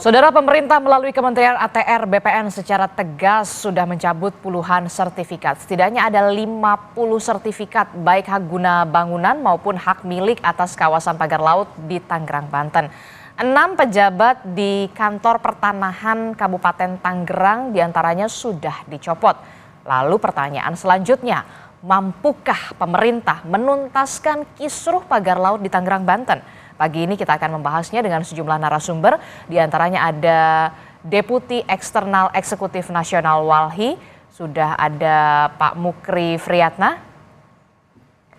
Saudara, pemerintah melalui Kementerian ATR BPN secara tegas sudah mencabut puluhan sertifikat. Setidaknya ada 50 sertifikat baik hak guna bangunan maupun hak milik atas kawasan pagar laut di Tangerang, Banten. 6 pejabat di kantor pertanahan Kabupaten Tangerang diantaranya sudah dicopot. Lalu pertanyaan selanjutnya, mampukah pemerintah menuntaskan kisruh pagar laut di Tangerang, Banten? Pagi ini kita akan membahasnya dengan sejumlah narasumber, diantaranya ada Deputi Eksternal Eksekutif Nasional Walhi, sudah ada Pak Mukri Friyatna,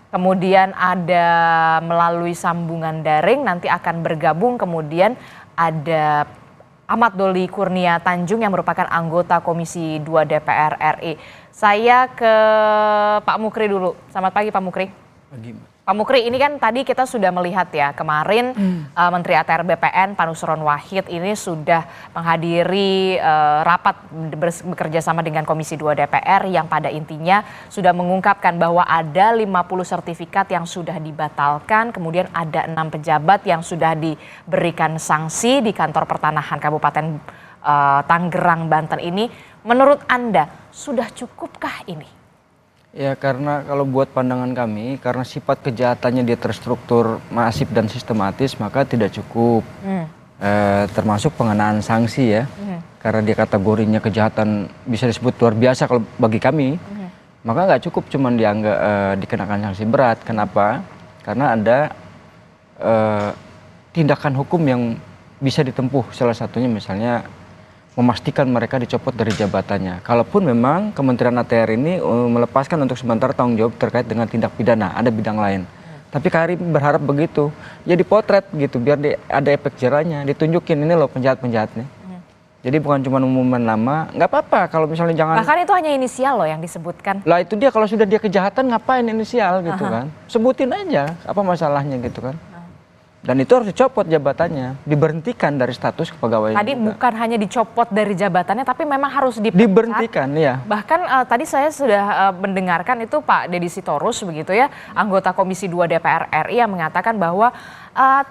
kemudian ada melalui sambungan daring nanti akan bergabung, kemudian ada Ahmad Doli Kurnia Tanjung yang merupakan anggota Komisi 2 DPR RI. Saya ke Pak Mukri dulu. Selamat pagi Pak Mukri. Pagi. Pak Mukri, ini kan tadi kita sudah melihat ya kemarin Menteri ATR BPN Pak Nusron Wahid ini sudah menghadiri rapat bekerja sama dengan Komisi 2 DPR yang pada intinya sudah mengungkapkan bahwa ada 50 sertifikat yang sudah dibatalkan, kemudian ada 6 pejabat yang sudah diberikan sanksi di kantor pertanahan Kabupaten Tangerang, Banten ini. Menurut Anda sudah cukupkah ini? Ya, karena kalau buat pandangan kami, karena sifat kejahatannya dia terstruktur masif dan sistematis, maka tidak cukup. Termasuk pengenaan sanksi ya, karena dia kategorinya kejahatan bisa disebut luar biasa kalau bagi kami, maka nggak cukup cuman dianggap dikenakan sanksi berat. Kenapa? Karena ada tindakan hukum yang bisa ditempuh, salah satunya misalnya memastikan mereka dicopot dari jabatannya. Kalaupun memang Kementerian ATR ini melepaskan untuk sementara tanggung jawab terkait dengan tindak pidana, ada bidang lain. Tapi kami berharap begitu, ya dipotret gitu, biar ada efek jerahnya, ditunjukin ini loh penjahat-penjahatnya. Jadi bukan cuma umuman nama, nggak apa-apa kalau misalnya jangan. Bahkan itu hanya inisial loh yang disebutkan. Lah itu dia, kalau sudah dia kejahatan ngapain inisial gitu kan? Sebutin aja, apa masalahnya gitu kan? Dan itu harus dicopot jabatannya, diberhentikan dari status kepegawaian. Tadi juga bukan hanya dicopot dari jabatannya, tapi memang harus diberhentikan, ya. Bahkan tadi saya sudah mendengarkan itu Pak Deddy Sitorus begitu ya, anggota Komisi 2 DPR RI yang mengatakan bahwa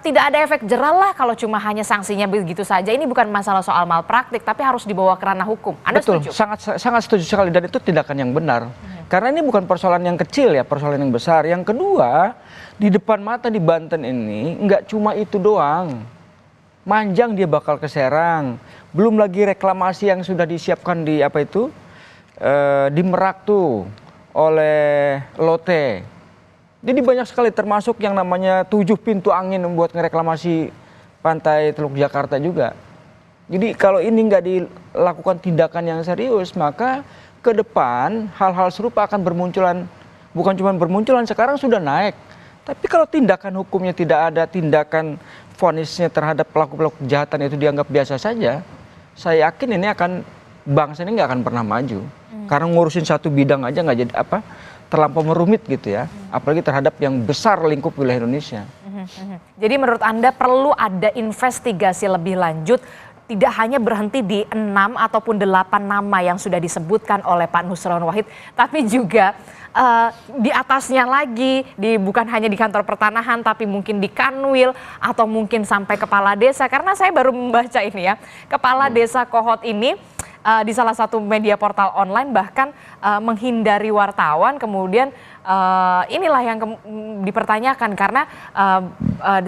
tidak ada efek jerah lah kalau cuma hanya sanksinya begitu saja. Ini bukan masalah soal malpraktik, tapi harus dibawa ke ranah hukum. Anda Betul, setuju? sangat setuju sekali, dan itu tindakan yang benar. Karena ini bukan persoalan yang kecil ya, persoalan yang besar. Yang kedua, di depan mata di Banten ini nggak cuma itu doang. Manjang dia bakal ke Serang. Belum lagi reklamasi yang sudah disiapkan di di Merak tuh oleh Lotte. Jadi banyak sekali, termasuk yang namanya 7 pintu angin membuat ngereklamasi pantai Teluk Jakarta juga. Jadi kalau ini nggak dilakukan tindakan yang serius, maka ke depan hal-hal serupa akan bermunculan. Bukan cuma bermunculan, sekarang sudah naik. Tapi kalau tindakan hukumnya tidak ada, tindakan vonisnya terhadap pelaku-pelaku kejahatan itu dianggap biasa saja, saya yakin ini bangsa ini nggak akan pernah maju. Karena ngurusin satu bidang aja nggak jadi terlampau merumit gitu ya. Apalagi terhadap yang besar lingkup wilayah Indonesia. Jadi menurut Anda perlu ada investigasi lebih lanjut, tidak hanya berhenti di 6 ataupun 8 nama yang sudah disebutkan oleh Pak Nusron Wahid, tapi juga di atasnya lagi, bukan hanya di kantor pertanahan, tapi mungkin di Kanwil atau mungkin sampai kepala desa. Karena saya baru membaca ini ya, kepala desa Kohot ini di salah satu media portal online bahkan menghindari wartawan, kemudian inilah yang dipertanyakan karena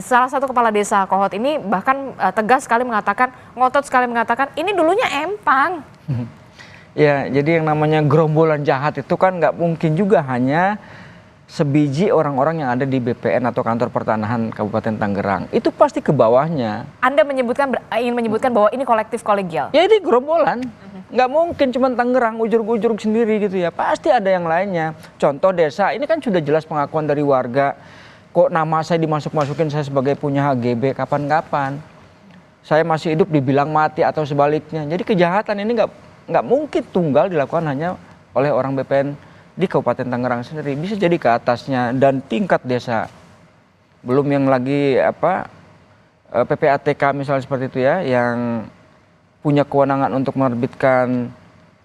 salah satu kepala desa Kohot ini bahkan tegas sekali mengatakan, ngotot sekali mengatakan ini dulunya empang. Ya, jadi yang namanya gerombolan jahat itu kan nggak mungkin juga hanya sebiji orang-orang yang ada di BPN atau kantor pertanahan Kabupaten Tangerang. Itu pasti ke bawahnya. Anda ingin menyebutkan bahwa ini kolektif kolegial? Ya, ini gerombolan. Nggak mungkin cuma Tangerang ujur-ujur sendiri gitu ya. Pasti ada yang lainnya. Contoh desa, ini kan sudah jelas pengakuan dari warga. Kok nama saya dimasuk-masukin saya sebagai punya HGB kapan-kapan. Saya masih hidup dibilang mati atau sebaliknya. Jadi kejahatan ini nggak mungkin tunggal dilakukan hanya oleh orang BPN di Kabupaten Tangerang sendiri, bisa jadi ke atasnya dan tingkat desa. Belum yang lagi PPATK misalnya seperti itu ya, yang punya kewenangan untuk menerbitkan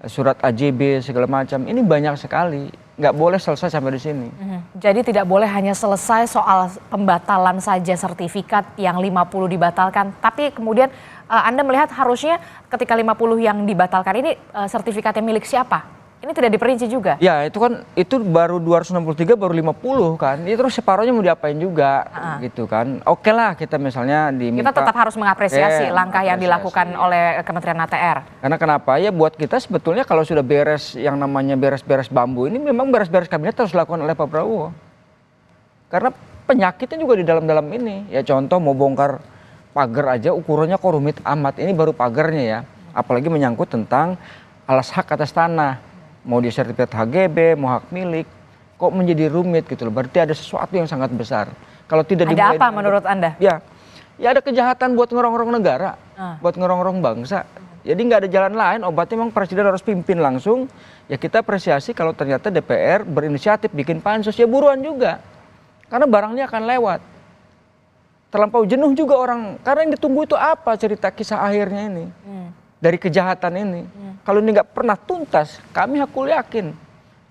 surat AJB segala macam. Ini banyak sekali. Nggak boleh selesai sampai di sini. Jadi tidak boleh hanya selesai soal pembatalan saja sertifikat yang 50 dibatalkan. Tapi kemudian Anda melihat harusnya ketika 50 yang dibatalkan ini sertifikatnya milik siapa? Ini tidak diperinci juga. Ya itu kan itu baru 263 baru 50 kan. Itu terus separohnya mau diapain juga gitu kan. Oke lah kita misalnya diminta. Kita tetap harus mengapresiasi langkah yang dilakukan oleh Kementerian ATR. Karena kenapa ya buat kita sebetulnya kalau sudah beres yang namanya beres-beres bambu ini memang beres-beres kabinet harus dilakukan oleh Pak Prabowo. Karena penyakitnya juga di dalam-dalam ini. Ya contoh mau bongkar pagar aja ukurannya kok rumit amat. Ini baru pagarnya ya. Apalagi menyangkut tentang alas hak atas tanah. Mau di sertifikat HGB, mau hak milik, kok menjadi rumit gitu loh. Berarti ada sesuatu yang sangat besar. Kalau tidak ada apa menurut Anda? Ya ada kejahatan buat ngerongrong negara, buat ngerongrong bangsa. Jadi nggak ada jalan lain, obatnya memang presiden harus pimpin langsung. Ya kita apresiasi kalau ternyata DPR berinisiatif bikin pansus, ya buruan juga. Karena barangnya akan lewat. Terlampau jenuh juga orang, karena yang ditunggu itu apa cerita kisah akhirnya ini. Dari kejahatan ini. Kalau ini nggak pernah tuntas, kami hakul yakin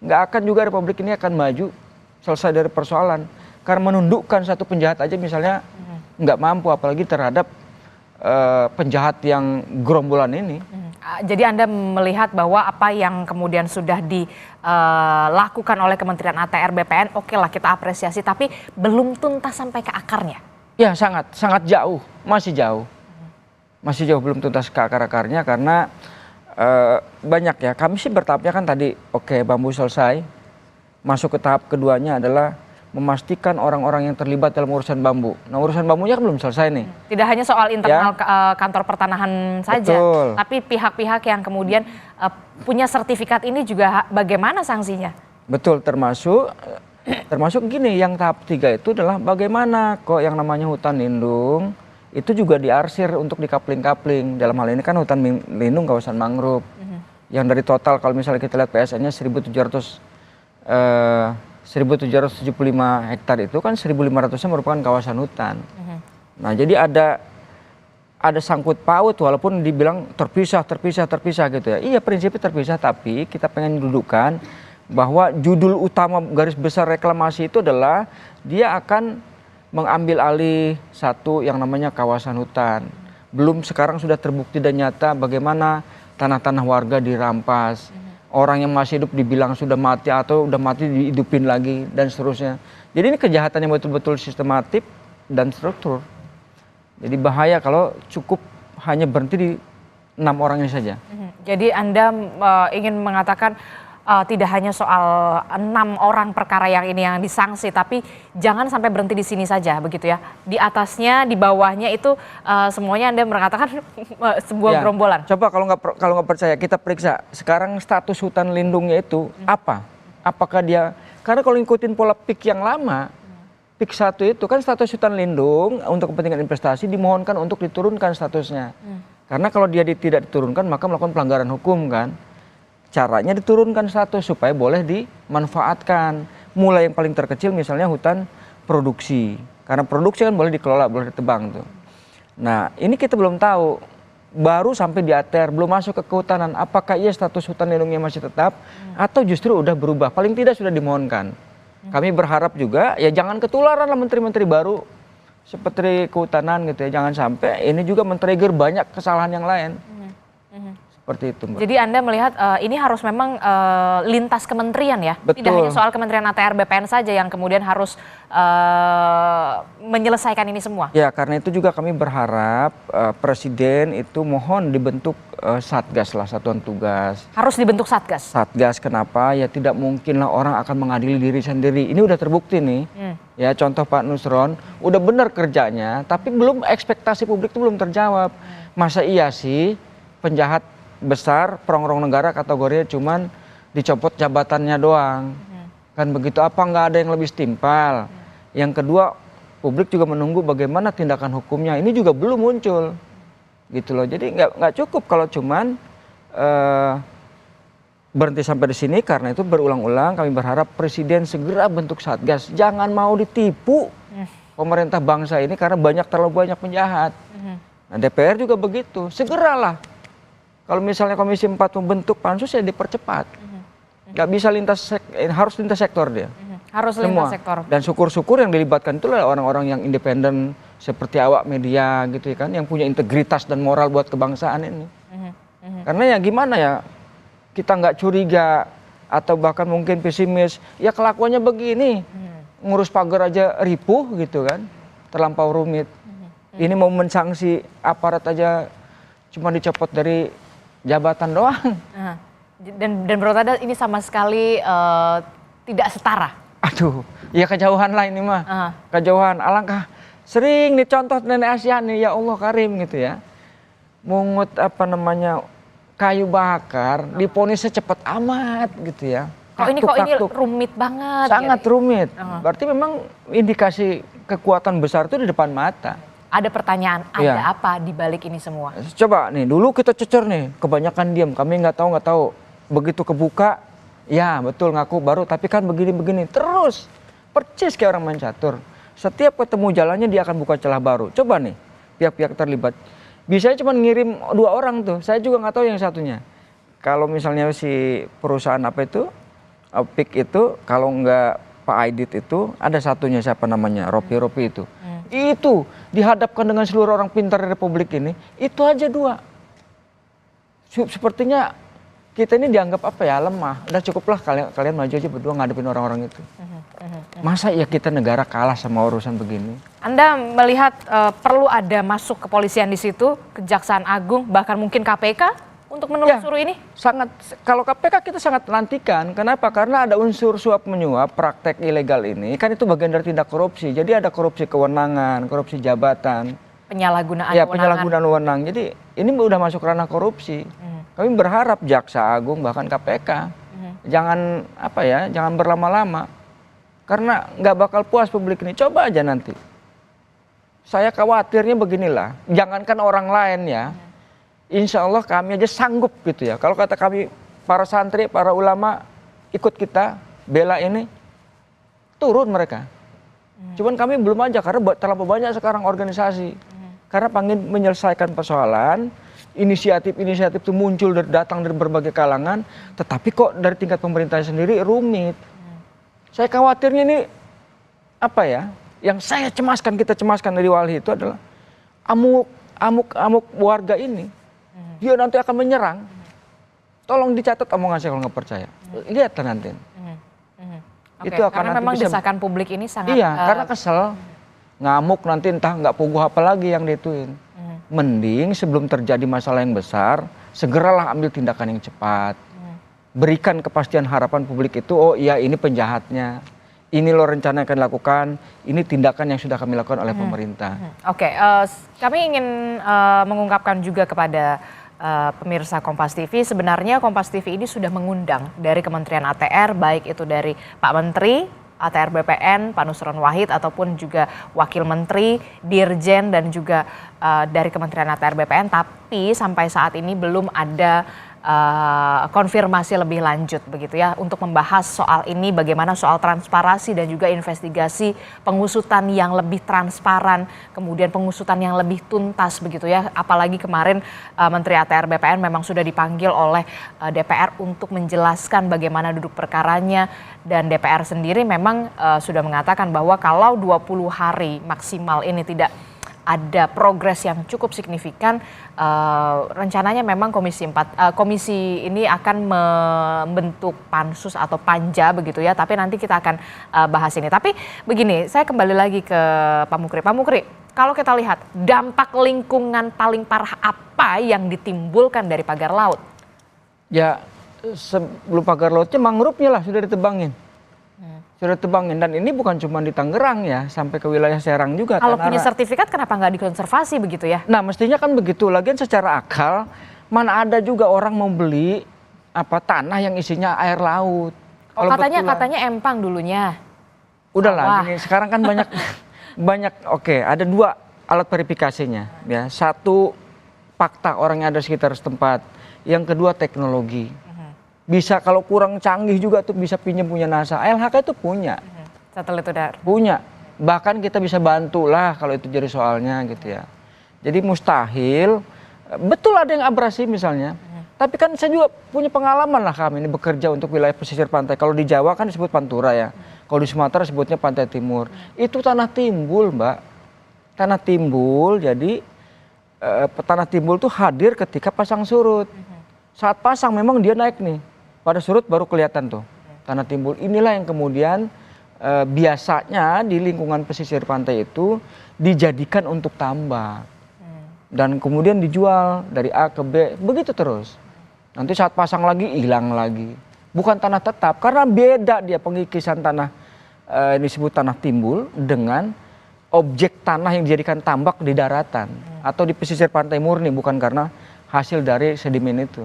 nggak akan juga republik ini akan maju selesai dari persoalan. Karena menundukkan satu penjahat aja misalnya nggak mampu, apalagi terhadap penjahat yang gerombolan ini. Jadi Anda melihat bahwa apa yang kemudian sudah dilakukan oleh Kementerian ATR BPN, oke lah kita apresiasi, tapi belum tuntas sampai ke akarnya. Ya sangat jauh, masih jauh. Masih jauh belum tuntas ke akar-akarnya karena banyak ya. Kami sih bertahapnya kan tadi oke bambu selesai. Masuk ke tahap keduanya adalah memastikan orang-orang yang terlibat dalam urusan bambu. Nah urusan bambunya kan belum selesai nih. Tidak hanya soal internal kantor pertanahan saja. Betul. Tapi pihak-pihak yang kemudian punya sertifikat ini juga bagaimana sanksinya? Betul, termasuk gini yang tahap 3 itu adalah bagaimana kok yang namanya hutan lindung itu juga diarsir untuk dikapling-kapling. Dalam hal ini kan hutan lindung kawasan mangrove. Yang dari total kalau misalnya kita lihat PSN-nya 1.775 hektar itu kan 1.500-nya merupakan kawasan hutan. Nah jadi ada sangkut paut walaupun dibilang terpisah gitu ya. Iya prinsipnya terpisah, tapi kita pengen dudukkan bahwa judul utama garis besar reklamasi itu adalah dia akan mengambil alih satu yang namanya kawasan hutan. Belum sekarang sudah terbukti dan nyata bagaimana tanah-tanah warga dirampas. Orang yang masih hidup dibilang sudah mati atau udah mati dihidupin lagi dan seterusnya. Jadi ini kejahatan yang betul-betul sistematik dan struktur. Jadi bahaya kalau cukup hanya berhenti di 6 orang ini saja. Jadi Anda ingin mengatakan tidak hanya soal 6 orang perkara yang ini yang disanksi, tapi jangan sampai berhenti di sini saja, begitu ya. Di atasnya, di bawahnya itu semuanya Anda mengatakan sebuah gerombolan. Coba kalau nggak percaya kita periksa sekarang status hutan lindungnya itu apa? Apakah dia? Karena kalau ngikutin pola PIK yang lama, PIK 1 itu kan status hutan lindung untuk kepentingan investasi dimohonkan untuk diturunkan statusnya. Karena kalau dia tidak diturunkan maka melakukan pelanggaran hukum kan. Caranya diturunkan status supaya boleh dimanfaatkan. Mulai yang paling terkecil misalnya hutan produksi. Karena produksi kan boleh dikelola, boleh ditebang tuh. Nah ini kita belum tahu. Baru sampai di ATR, belum masuk ke kehutanan. Apakah iya status hutan lindungnya masih tetap atau justru udah berubah? Paling tidak sudah dimohonkan. Kami berharap juga ya jangan ketularan lah menteri-menteri baru seperti kehutanan gitu ya. Jangan sampai ini juga men-trigger banyak kesalahan yang lain. Seperti itu, Mbak. Jadi Anda melihat ini harus memang lintas kementerian ya? Betul. Tidak hanya soal Kementerian ATR BPN saja yang kemudian harus menyelesaikan ini semua? Ya karena itu juga kami berharap Presiden itu mohon dibentuk Satgas lah, satuan tugas. Harus dibentuk Satgas? Satgas kenapa? Ya tidak mungkin lah orang akan mengadili diri sendiri. Ini udah terbukti nih. Ya contoh Pak Nusron, udah benar kerjanya tapi belum ekspektasi publik itu belum terjawab. Masa iya sih penjahat besar perongrong negara kategorinya cuman dicopot jabatannya doang. Kan begitu, apa nggak ada yang lebih setimpal? Yang kedua publik juga menunggu bagaimana tindakan hukumnya, ini juga belum muncul gitu loh. Jadi nggak cukup kalau cuman berhenti sampai di sini. Karena itu berulang-ulang kami berharap Presiden segera bentuk Satgas, jangan mau ditipu pemerintah bangsa ini karena terlalu banyak penjahat. Nah DPR juga begitu, segeralah Kalau misalnya Komisi 4 membentuk pansus ya dipercepat. Nggak bisa harus lintas sektor dia. Harus Semua. lintas sektor. Dan syukur-syukur yang dilibatkan itu adalah orang-orang yang independen seperti awak media gitu ya kan, yang punya integritas dan moral buat kebangsaan ini. Karena ya gimana ya, kita nggak curiga atau bahkan mungkin pesimis, ya kelakuannya begini, ngurus pagar aja ripuh gitu kan, terlampau rumit. Ini mau mensanksi aparat aja cuma dicopot dari jabatan doang. Dan menurut Anda ini sama sekali tidak setara. Aduh, ya kejauhan lah ini mah. Kejauhan, alangkah sering dicontoh nenek Asia nih, ya Allah Karim gitu ya. Mungut kayu bakar, diponis secepat amat gitu ya. Kok ini rumit banget. Sangat gitu. rumit. Berarti memang indikasi kekuatan besar itu di depan mata. Ada pertanyaan, ada apa di balik ini semua? Coba nih, dulu kita cecer nih, kebanyakan diam, kami nggak tahu. Begitu kebuka, ya betul ngaku baru, tapi kan begini-begini terus, percis kayak orang main catur. Setiap ketemu jalannya dia akan buka celah baru. Coba nih, pihak-pihak terlibat. Biasanya cuma ngirim 2 orang tuh, saya juga nggak tahu yang satunya. Kalau misalnya si perusahaan apa itu, PIK itu, kalau nggak Pak Aidit itu, ada satunya siapa namanya, Ropi itu. Itu dihadapkan dengan seluruh orang pintar di Republik ini, itu aja 2. Sepertinya kita ini dianggap lemah. Udah cukuplah kalian maju aja berdua ngadepin orang-orang itu. Masa ya kita negara kalah sama urusan begini? Anda melihat perlu ada masuk kepolisian di situ, Kejaksaan Agung, bahkan mungkin KPK untuk menelusuri ini? Sangat. Kalau KPK kita sangat nantikan. Kenapa? Karena ada unsur suap menyuap, praktek ilegal ini. Kan itu bagian dari tindak korupsi. Jadi ada korupsi kewenangan, korupsi jabatan. Penyalahgunaan kewenangan. Penyalahgunaan wewenang. Jadi ini udah masuk ranah korupsi. Kami berharap Jaksa Agung bahkan KPK jangan jangan berlama-lama, karena nggak bakal puas publik ini. Coba aja nanti. Saya khawatirnya beginilah, jangankan orang lain ya, insya Allah kami aja sanggup gitu ya. Kalau kata kami para santri, para ulama ikut kita bela ini, turun mereka. Cuman kami belum aja karena terlalu banyak sekarang organisasi. Karena pengen menyelesaikan persoalan. Inisiatif-inisiatif itu muncul datang dari berbagai kalangan, tetapi kok dari tingkat pemerintah sendiri rumit. Saya khawatirnya ini yang saya cemaskan, kita cemaskan dari Walhi itu adalah amuk warga ini. Dia nanti akan menyerang. Tolong dicatat omongan saya kalau nggak percaya. Lihatlah nanti. Itu akan karena nanti memang desakan publik ini sangat. Iya, karena kesel. Ngamuk nanti entah nggak puguh apa lagi yang dituin. Mending sebelum terjadi masalah yang besar, segeralah ambil tindakan yang cepat. Berikan kepastian harapan publik itu, oh iya ini penjahatnya. Ini loh rencana yang akan dilakukan, ini tindakan yang sudah kami lakukan oleh pemerintah. Oke, kami ingin mengungkapkan juga kepada pemirsa Kompas TV, sebenarnya Kompas TV ini sudah mengundang dari Kementerian ATR, baik itu dari Pak Menteri, ATR BPN, Pak Nusron Wahid, ataupun juga Wakil Menteri, Dirjen, dan juga dari Kementerian ATR BPN, tapi sampai saat ini belum ada konfirmasi lebih lanjut begitu ya untuk membahas soal ini, bagaimana soal transparansi dan juga investigasi pengusutan yang lebih transparan, kemudian pengusutan yang lebih tuntas begitu ya. Apalagi kemarin Menteri ATR BPN memang sudah dipanggil oleh DPR untuk menjelaskan bagaimana duduk perkaranya, dan DPR sendiri memang sudah mengatakan bahwa kalau 20 hari maksimal ini tidak ada progres yang cukup signifikan, rencananya memang komisi ini akan membentuk pansus atau panja begitu ya, tapi nanti kita akan bahas ini. Tapi begini, saya kembali lagi ke Pak Mukri. Pak Mukri, kalau kita lihat dampak lingkungan paling parah apa yang ditimbulkan dari pagar laut? Ya sebelum pagar lautnya mangrove-nya lah sudah ditebangin. Sudah tebangin, dan ini bukan cuma di Tangerang ya, sampai ke wilayah Serang juga. Kalau punya sertifikat kenapa nggak dikonservasi begitu ya? Nah mestinya kan begitu, lagian secara akal mana ada juga orang mau beli tanah yang isinya air laut. Oh, katanya empang dulunya. Udahlah, ini sekarang kan banyak. Oke, ada 2 alat verifikasinya ya. 1 fakta orang yang ada sekitar setempat, yang kedua teknologi. Bisa kalau kurang canggih juga tuh bisa pinjam punya NASA. LHK itu punya. Satelit udara. Punya. Bahkan kita bisa bantulah kalau itu jadi soalnya gitu ya. Jadi mustahil. Betul ada yang abrasi misalnya. Tapi kan saya juga punya pengalaman lah kami ini bekerja untuk wilayah pesisir pantai. Kalau di Jawa kan disebut Pantura ya. Kalau di Sumatera sebutnya Pantai Timur. Itu tanah timbul, Mbak. Tanah timbul, jadi tanah timbul tuh hadir ketika pasang surut. Saat pasang memang dia naik nih. Pada surut baru kelihatan tuh tanah timbul. Inilah yang kemudian biasanya di lingkungan pesisir pantai itu dijadikan untuk tambak. Dan kemudian dijual dari A ke B, begitu terus. Nanti saat pasang lagi, hilang lagi. Bukan tanah tetap, karena beda dia pengikisan tanah, ini disebut tanah timbul, dengan objek tanah yang dijadikan tambak di daratan. Atau di pesisir pantai murni, bukan karena hasil dari sedimen itu.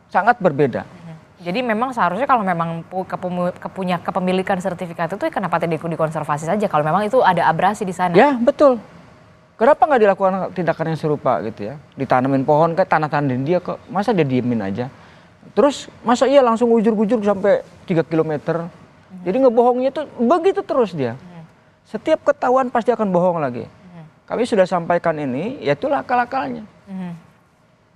Sangat berbeda. Jadi memang seharusnya kalau memang punya kepemilikan sertifikat itu kenapa tidak dikonservasi saja kalau memang itu ada abrasi di sana? Ya, betul. Kenapa nggak dilakukan tindakan yang serupa gitu ya? Ditanamin pohon kayak tanah-tanah dia kok, masa dia diemin aja? Terus masa iya langsung ujur-ujur sampai 3 kilometer? Jadi ngebohongnya tuh begitu terus dia. Setiap ketahuan pasti akan bohong lagi. Kami sudah sampaikan ini, ya itulah akal-akalnya.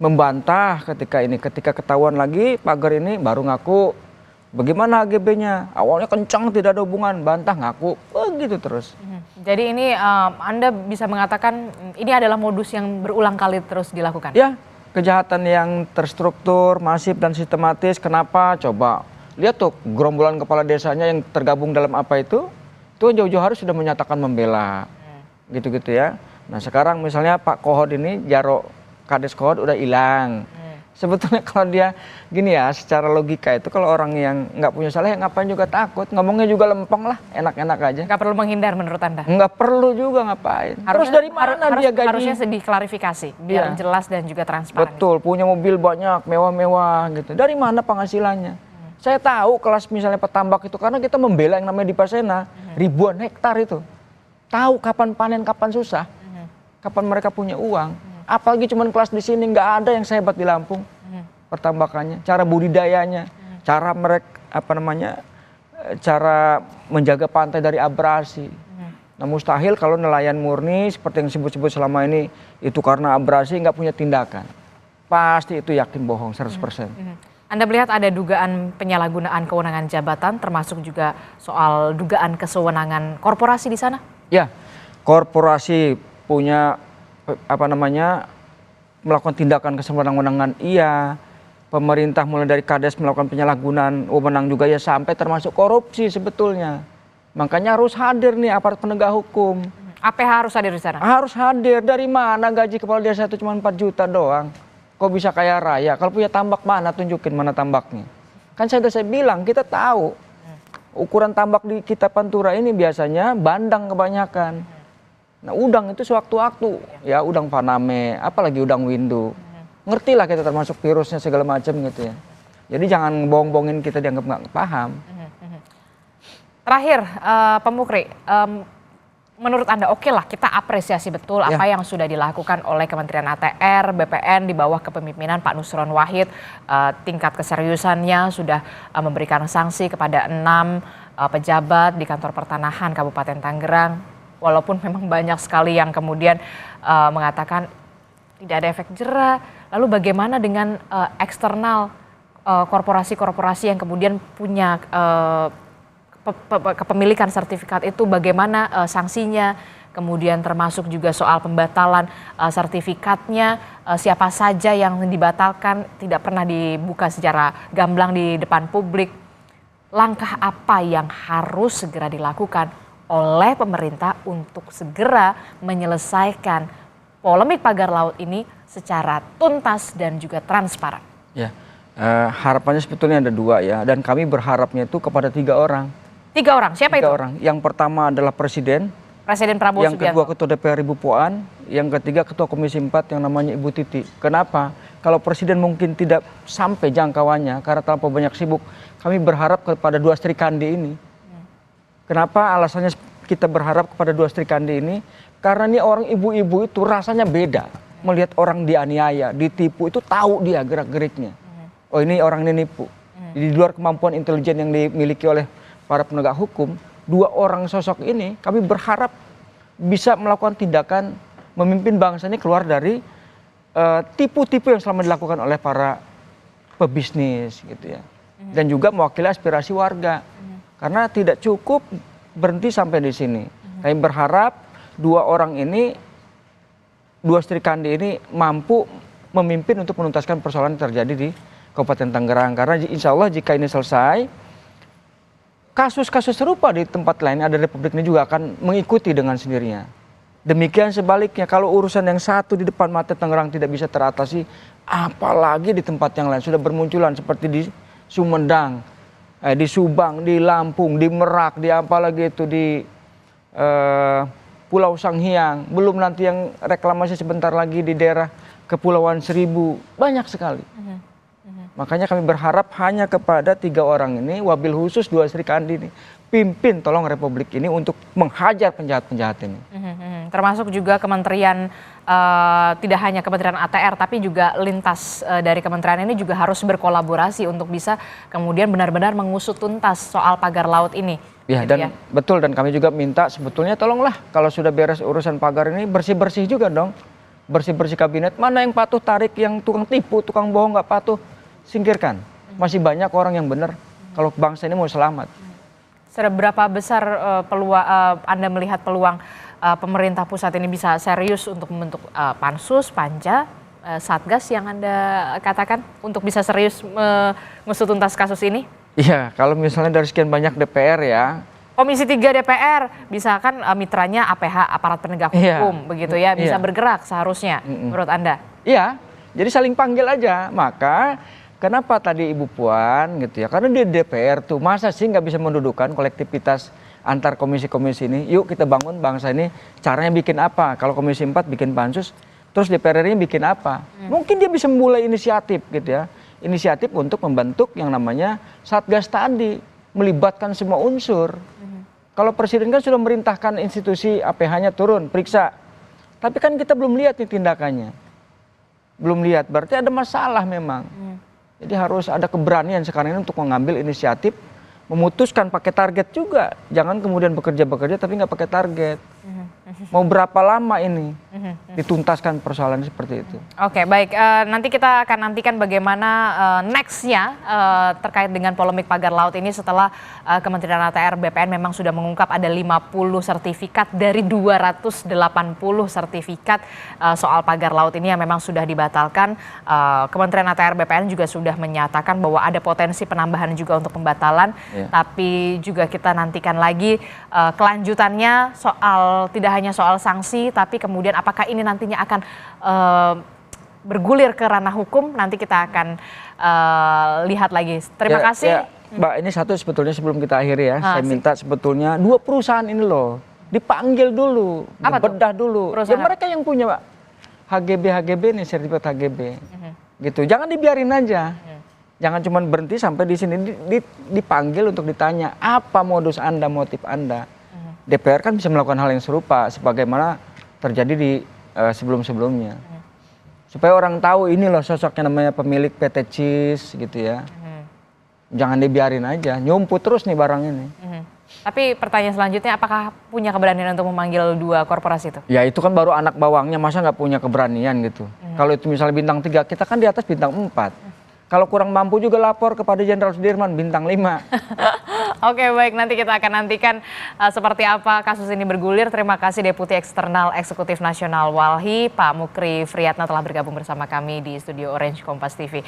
Membantah ketika ketahuan lagi pagar ini baru ngaku. Bagaimana HGB-nya? Awalnya kencang tidak ada hubungan, bantah ngaku, begitu terus. Jadi ini Anda bisa mengatakan ini adalah modus yang berulang kali terus dilakukan? Ya, kejahatan yang terstruktur, masif dan sistematis. Kenapa? Coba lihat tuh gerombolan kepala desanya yang tergabung dalam apa itu jauh-jauh hari sudah menyatakan membela, gitu-gitu ya. Nah sekarang misalnya Pak Kohod ini, Jaro Kades Kohod udah hilang. Sebetulnya kalau dia gini ya, secara logika itu kalau orang yang nggak punya salah ya ngapain juga takut, ngomongnya juga lempeng lah, enak-enak aja. Nggak perlu menghindar menurut Anda? Nggak perlu juga ngapain. Terus dari mana dia gaji? Harusnya diklarifikasi biar jelas dan juga transparan. Betul, punya mobil banyak, mewah-mewah gitu. Dari mana penghasilannya? Saya tahu kelas misalnya petambak itu karena kita membela yang namanya Dipasena, ribuan hektar itu. Tahu kapan panen, kapan susah, kapan mereka punya uang. Apalagi cuman kelas di sini, nggak ada yang sehebat di Lampung pertambakannya, cara budidayanya, cara mereka cara menjaga pantai dari abrasi. Nah mustahil kalau nelayan murni seperti yang disebut-sebut selama ini itu karena abrasi nggak punya tindakan, pasti itu yakin bohong 100%. Anda melihat ada dugaan penyalahgunaan kewenangan jabatan, termasuk juga soal dugaan kesewenangan korporasi di sana? Ya, korporasi punya melakukan tindakan kesewenang-wenangan, iya. Pemerintah mulai dari Kades melakukan penyalahgunaan wewenang juga ya, sampai termasuk korupsi sebetulnya. Makanya harus hadir nih aparat penegak hukum. APH harus hadir di sana? Harus hadir. Dari mana gaji kepala desa itu cuma 4 juta doang? Kok bisa kaya raya? Kalau punya tambak mana, tunjukin mana tambaknya. Kan saya bilang, kita tahu. Ukuran tambak di kita Pantura ini biasanya bandang kebanyakan. Nah udang itu sewaktu-waktu, ya udang Paname, apalagi udang Windu. Ngerti lah kita termasuk virusnya segala macam gitu ya. Jadi jangan bohong-bohongin kita dianggap nggak paham. Terakhir, Pak Mukri, menurut Anda oke lah kita apresiasi betul apa yang sudah dilakukan oleh Kementerian ATR, BPN di bawah kepemimpinan Pak Nusron Wahid. Tingkat keseriusannya sudah memberikan sanksi kepada 6 pejabat di kantor pertanahan Kabupaten Tangerang. Walaupun memang banyak sekali yang kemudian mengatakan tidak ada efek jera. Lalu bagaimana dengan eksternal korporasi-korporasi yang kemudian punya kepemilikan sertifikat itu, bagaimana sanksinya? Kemudian termasuk juga soal pembatalan sertifikatnya, siapa saja yang dibatalkan tidak pernah dibuka secara gamblang di depan publik. Langkah apa yang harus segera dilakukan oleh pemerintah untuk segera menyelesaikan polemik pagar laut ini secara tuntas dan juga transparan? Ya, harapannya sebetulnya ada 2 ya, dan kami berharapnya itu kepada 3 orang. 3 orang, siapa 3 itu? orang. Yang pertama adalah Presiden Prabowo yang Subianto. Kedua Ketua DPR Ibu Puan, yang ketiga Ketua Komisi 4 yang namanya Ibu Titi. Kenapa? Kalau Presiden mungkin tidak sampai jangkauannya karena terlalu banyak sibuk, kami berharap kepada 2 Sri Kandi ini. Kenapa alasannya kita berharap kepada 2 Sri Kandi ini? Karena ini orang ibu-ibu itu rasanya beda. Melihat orang dianiaya, ditipu itu tahu dia gerak-geriknya. Oh ini orang ini nipu. Di luar kemampuan intelijen yang dimiliki oleh para penegak hukum, 2 orang sosok ini kami berharap bisa melakukan tindakan memimpin bangsa ini keluar dari tipu-tipu yang selama dilakukan oleh para pebisnis gitu ya. Dan juga mewakili aspirasi warga. Karena tidak cukup berhenti sampai di sini. Kami berharap dua Sri Kandi ini mampu memimpin untuk menuntaskan persoalan yang terjadi di Kabupaten Tangerang. Karena insya Allah jika ini selesai, kasus-kasus serupa di tempat lain ada Republik ini juga akan mengikuti dengan sendirinya. Demikian sebaliknya, kalau urusan yang satu di depan mata Tangerang tidak bisa teratasi, apalagi di tempat yang lain sudah bermunculan seperti di Sumedang, di Subang, di Lampung, di Merak, di apalagi itu di Pulau Sanghyang, belum nanti yang reklamasi sebentar lagi di daerah Kepulauan Seribu, banyak sekali. Makanya kami berharap hanya kepada 3 orang ini, wabil khusus 2 Sri Kandi ini, pimpin tolong Republik ini untuk menghajar penjahat-penjahat ini. Termasuk juga kementerian, tidak hanya Kementerian ATR, tapi juga lintas dari kementerian ini juga harus berkolaborasi untuk bisa kemudian benar-benar mengusut tuntas soal pagar laut ini. Ya, gitu dan betul, dan kami juga minta sebetulnya tolonglah kalau sudah beres urusan pagar ini bersih-bersih juga dong. Bersih-bersih kabinet, mana yang patuh tarik, yang tukang tipu, tukang bohong nggak patuh, singkirkan. Masih banyak orang yang benar kalau bangsa ini mau selamat. Seberapa besar Anda melihat peluang pemerintah pusat ini bisa serius untuk membentuk Pansus, Panja, Satgas yang Anda katakan untuk bisa serius mengusut tuntas kasus ini? Iya, kalau misalnya dari sekian banyak DPR ya. Komisi 3 DPR, bisa kan mitranya APH, aparat penegak hukum, begitu ya, bisa bergerak seharusnya menurut Anda? Iya, jadi saling panggil aja. Maka kenapa tadi Ibu Puan gitu ya, karena di DPR tuh masa sih nggak bisa mendudukan kolektivitas antar komisi-komisi ini. Yuk kita bangun bangsa ini, caranya bikin apa? Kalau Komisi 4 bikin pansus, terus DPR ini bikin apa? Mungkin dia bisa memulai inisiatif gitu ya. Inisiatif untuk membentuk yang namanya Satgas tadi, melibatkan semua unsur. Kalau Presiden kan sudah merintahkan institusi APH-nya turun, periksa. Tapi kan kita belum lihat nih tindakannya. Belum lihat, berarti ada masalah memang. Jadi harus ada keberanian sekarang ini untuk mengambil inisiatif, memutuskan pakai target juga. Jangan kemudian bekerja-bekerja tapi nggak pakai target. Mau berapa lama ini dituntaskan persoalan seperti itu? Oke, baik. Nanti kita akan nantikan bagaimana next-nya terkait dengan polemik pagar laut ini setelah Kementerian ATR BPN memang sudah mengungkap ada 50 sertifikat dari 280 sertifikat soal pagar laut ini yang memang sudah dibatalkan. Kementerian ATR BPN juga sudah menyatakan bahwa ada potensi penambahan juga untuk pembatalan. Tapi juga kita nantikan lagi kelanjutannya soal tidak hanya soal sanksi, tapi kemudian apakah ini nantinya akan bergulir ke ranah hukum, nanti kita akan lihat lagi. Terima kasih. Mbak, ini satu sebetulnya sebelum kita akhiri ya, saya minta sebetulnya 2 perusahaan ini loh, dipanggil dulu, dibedah dulu. Ya mereka yang punya Pak, HGB nih, sertifikat HGB. Gitu, jangan dibiarin aja. Jangan cuma berhenti sampai di sini, dipanggil untuk ditanya, apa modus Anda, motif Anda. DPR kan bisa melakukan hal yang serupa sebagaimana terjadi di sebelum-sebelumnya. Supaya orang tahu ini loh sosoknya namanya pemilik PT CIS gitu ya. Jangan dibiarin aja, nyumput terus nih barang ini. Tapi pertanyaan selanjutnya, apakah punya keberanian untuk memanggil 2 korporasi itu? Ya itu kan baru anak bawangnya, masa nggak punya keberanian gitu. Kalau itu misalnya bintang 3, kita kan di atas bintang 4. Kalau kurang mampu juga lapor kepada Jenderal Sudirman bintang 5. Oke, baik, nanti kita akan nantikan seperti apa kasus ini bergulir. Terima kasih Deputi Eksternal Eksekutif Nasional Walhi, Pak Mukri Friyatna telah bergabung bersama kami di studio Orange Kompas TV.